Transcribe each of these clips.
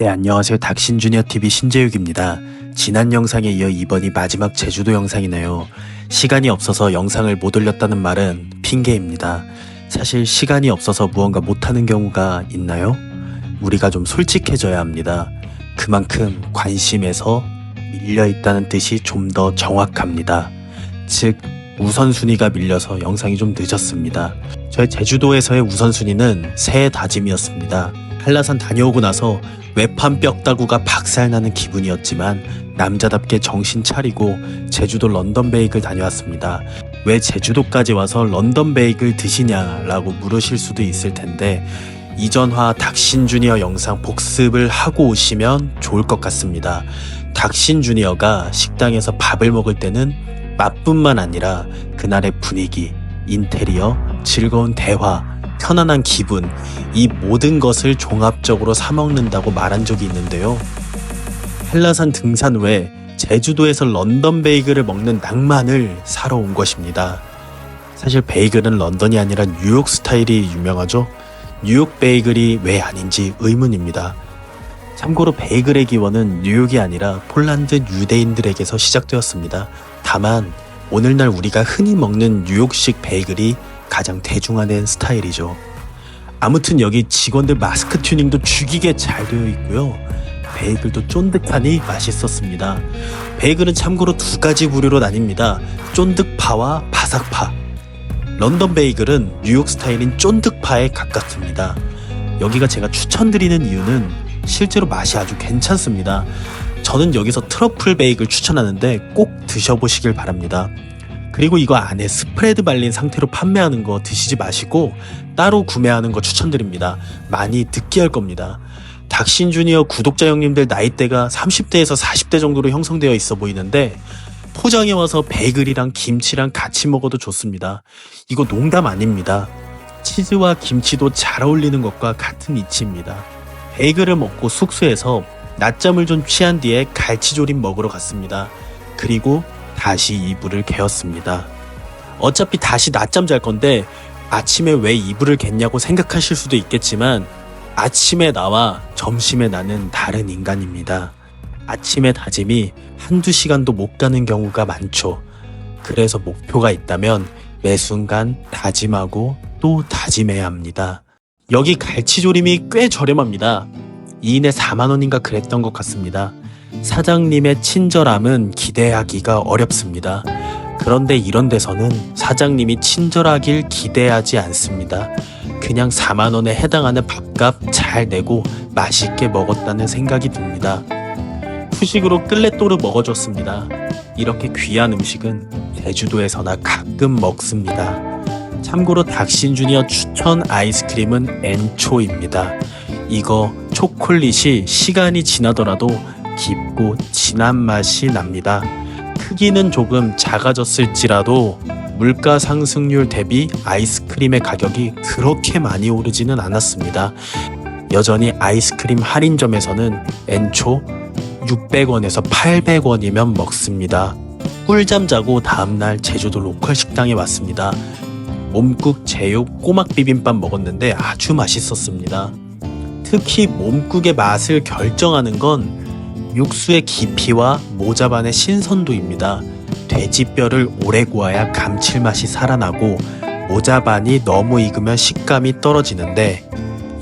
네, 안녕하세요. 닥신주니어TV 신재욱입니다. 지난 영상에 이어 이번이 마지막 제주도 영상이네요. 시간이 없어서 영상을 못 올렸다는 말은 핑계입니다. 사실 시간이 없어서 무언가 못하는 경우가 있나요? 우리가 좀 솔직해져야 합니다. 그만큼 관심에서 밀려있다는 뜻이 좀 더 정확합니다. 즉, 우선순위가 밀려서 영상이 좀 늦었습니다. 저의 제주도에서의 우선순위는 새해 다짐이었습니다. 한라산 다녀오고 나서 외판 뼈다구가 박살나는 기분이었지만 남자답게 정신 차리고 제주도 런던 베이글 다녀왔습니다. 왜 제주도까지 와서 런던 베이글 드시냐라고 물으실 수도 있을 텐데 이전화 닥신주니어 영상 복습을 하고 오시면 좋을 것 같습니다. 닥신주니어가 식당에서 밥을 먹을 때는 맛뿐만 아니라 그날의 분위기, 인테리어, 즐거운 대화, 편안한 기분, 이 모든 것을 종합적으로 사먹는다고 말한 적이 있는데요. 한라산 등산 후에 제주도에서 런던 베이글을 먹는 낭만을 사러 온 것입니다. 사실 베이글은 런던이 아니라 뉴욕 스타일이 유명하죠. 뉴욕 베이글이 왜 아닌지 의문입니다. 참고로 베이글의 기원은 뉴욕이 아니라 폴란드 유대인들에게서 시작되었습니다. 다만 오늘날 우리가 흔히 먹는 뉴욕식 베이글이 가장 대중화된 스타일이죠. 아무튼 여기 직원들 마스크 튜닝도 죽이게 잘 되어 있고요. 베이글도 쫀득하니 맛있었습니다. 베이글은 참고로 두 가지 부류로 나뉩니다. 쫀득파와 바삭파. 런던 베이글은 뉴욕 스타일인 쫀득파에 가깝습니다. 여기가 제가 추천드리는 이유는 실제로 맛이 아주 괜찮습니다. 저는 여기서 트러플 베이글 추천하는데 꼭 드셔보시길 바랍니다. 그리고 이거 안에 스프레드 발린 상태로 판매하는 거 드시지 마시고 따로 구매하는 거 추천드립니다. 많이 느끼할 겁니다. 닥신주니어 구독자 형님들 나이대가 30대에서 40대 정도로 형성되어 있어 보이는데 포장해 와서 베이글이랑 김치랑 같이 먹어도 좋습니다. 이거 농담 아닙니다. 치즈와 김치도 잘 어울리는 것과 같은 이치입니다. 베이글을 먹고 숙소에서 낮잠을 좀 취한 뒤에 갈치조림 먹으러 갔습니다. 그리고 다시 이불을 개었습니다. 어차피 다시 낮잠 잘 건데 아침에 왜 이불을 갰냐고 생각하실 수도 있겠지만 아침에 나와 점심에 나는 다른 인간입니다. 아침의 다짐이 한두 시간도 못 가는 경우가 많죠. 그래서 목표가 있다면 매 순간 다짐하고 또 다짐해야 합니다. 여기 갈치조림이 꽤 저렴합니다. 2인에 4만원인가 그랬던 것 같습니다. 사장님의 친절함은 기대하기가 어렵습니다. 그런데 이런 데서는 사장님이 친절하길 기대하지 않습니다. 그냥 4만원에 해당하는 밥값 잘 내고 맛있게 먹었다는 생각이 듭니다. 후식으로 끌레또르 먹어줬습니다. 이렇게 귀한 음식은 제주도에서나 가끔 먹습니다. 참고로 닥신주니어 추천 아이스크림은 엔초입니다. 이거 초콜릿이 시간이 지나더라도 깊고 진한 맛이 납니다. 크기는 조금 작아졌을지라도 물가 상승률 대비 아이스크림의 가격이 그렇게 많이 오르지는 않았습니다. 여전히 아이스크림 할인점에서는 엔초 600원에서 800원이면 먹습니다. 꿀잠 자고 다음날 제주도 로컬 식당에 왔습니다. 몸국 제육 꼬막 비빔밥 먹었는데 아주 맛있었습니다. 특히 몸국의 맛을 결정하는 건 육수의 깊이와 모자반의 신선도입니다. 돼지뼈를 오래 구워야 감칠맛이 살아나고 모자반이 너무 익으면 식감이 떨어지는데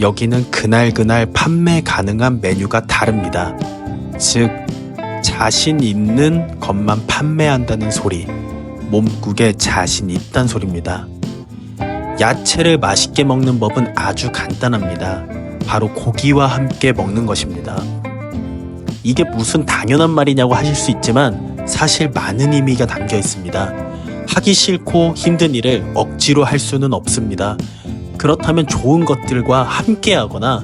여기는 그날그날 판매 가능한 메뉴가 다릅니다. 즉, 자신 있는 것만 판매한다는 소리, 몸국에 자신 있단 소리입니다. 야채를 맛있게 먹는 법은 아주 간단합니다. 바로 고기와 함께 먹는 것입니다. 이게 무슨 당연한 말이냐고 하실 수 있지만 사실 많은 의미가 담겨 있습니다. 하기 싫고 힘든 일을 억지로 할 수는 없습니다. 그렇다면 좋은 것들과 함께 하거나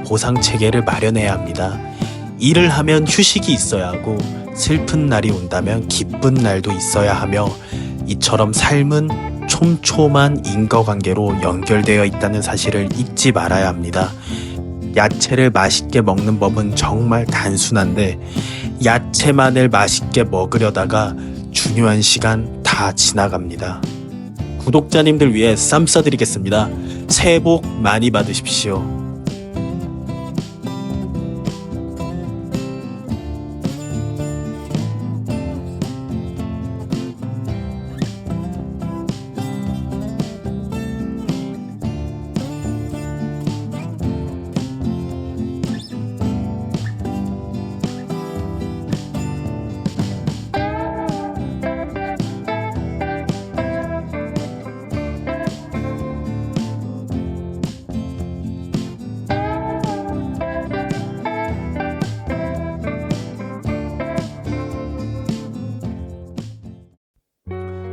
보상 체계를 마련해야 합니다. 일을 하면 휴식이 있어야 하고 슬픈 날이 온다면 기쁜 날도 있어야 하며 이처럼 삶은 촘촘한 인과관계로 연결되어 있다는 사실을 잊지 말아야 합니다. 야채를 맛있게 먹는 법은 정말 단순한데 야채만을 맛있게 먹으려다가 중요한 시간 다 지나갑니다. 구독자님들 위해 쌈 싸드리겠습니다. 새해 복 많이 받으십시오.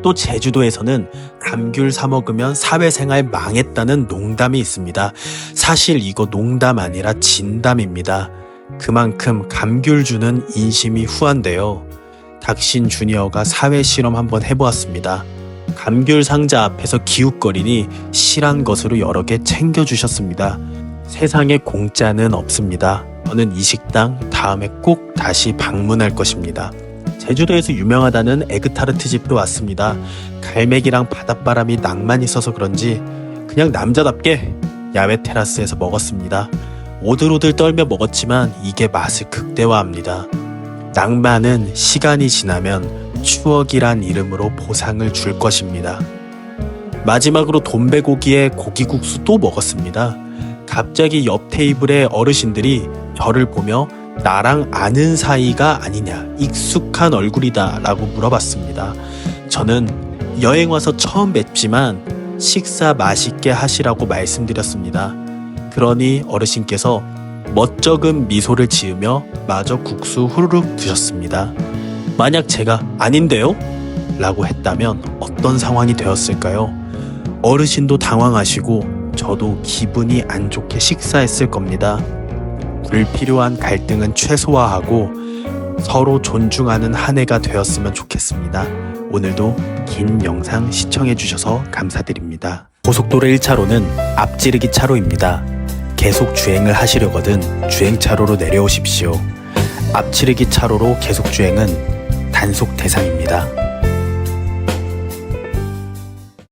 또 제주도에서는 감귤 사 먹으면 사회생활 망했다는 농담이 있습니다. 사실 이거 농담 아니라 진담입니다. 그만큼 감귤주는 인심이 후한데요. 닥신 주니어가 사회 실험 한번 해보았습니다. 감귤 상자 앞에서 기웃거리니 실한 것으로 여러 개 챙겨주셨습니다. 세상에 공짜는 없습니다. 저는 이 식당 다음에 꼭 다시 방문할 것입니다. 제주도에서 유명하다는 에그타르트 집도 왔습니다. 갈매기랑 바닷바람이 낭만 있어서 그런지 그냥 남자답게 야외 테라스에서 먹었습니다. 오들오들 떨며 먹었지만 이게 맛을 극대화합니다. 낭만은 시간이 지나면 추억이란 이름으로 보상을 줄 것입니다. 마지막으로 돈베고기에 고기국수 또 먹었습니다. 갑자기 옆 테이블의 어르신들이 저를 보며 나랑 아는 사이가 아니냐, 익숙한 얼굴이다 라고 물어봤습니다. 저는 여행 와서 처음 뵙지만 식사 맛있게 하시라고 말씀드렸습니다. 그러니 어르신께서 멋쩍은 미소를 지으며 마저 국수 후루룩 드셨습니다. 만약 제가 아닌데요? 라고 했다면 어떤 상황이 되었을까요? 어르신도 당황하시고 저도 기분이 안 좋게 식사했을 겁니다. 불필요한 갈등은 최소화하고 서로 존중하는 한 해가 되었으면 좋겠습니다. 오늘도 긴 영상 시청해주셔서 감사드립니다. 고속도로 1차로는 앞지르기 차로입니다. 계속 주행을 하시려거든 주행차로로 내려오십시오. 앞지르기 차로로 계속 주행은 단속 대상입니다.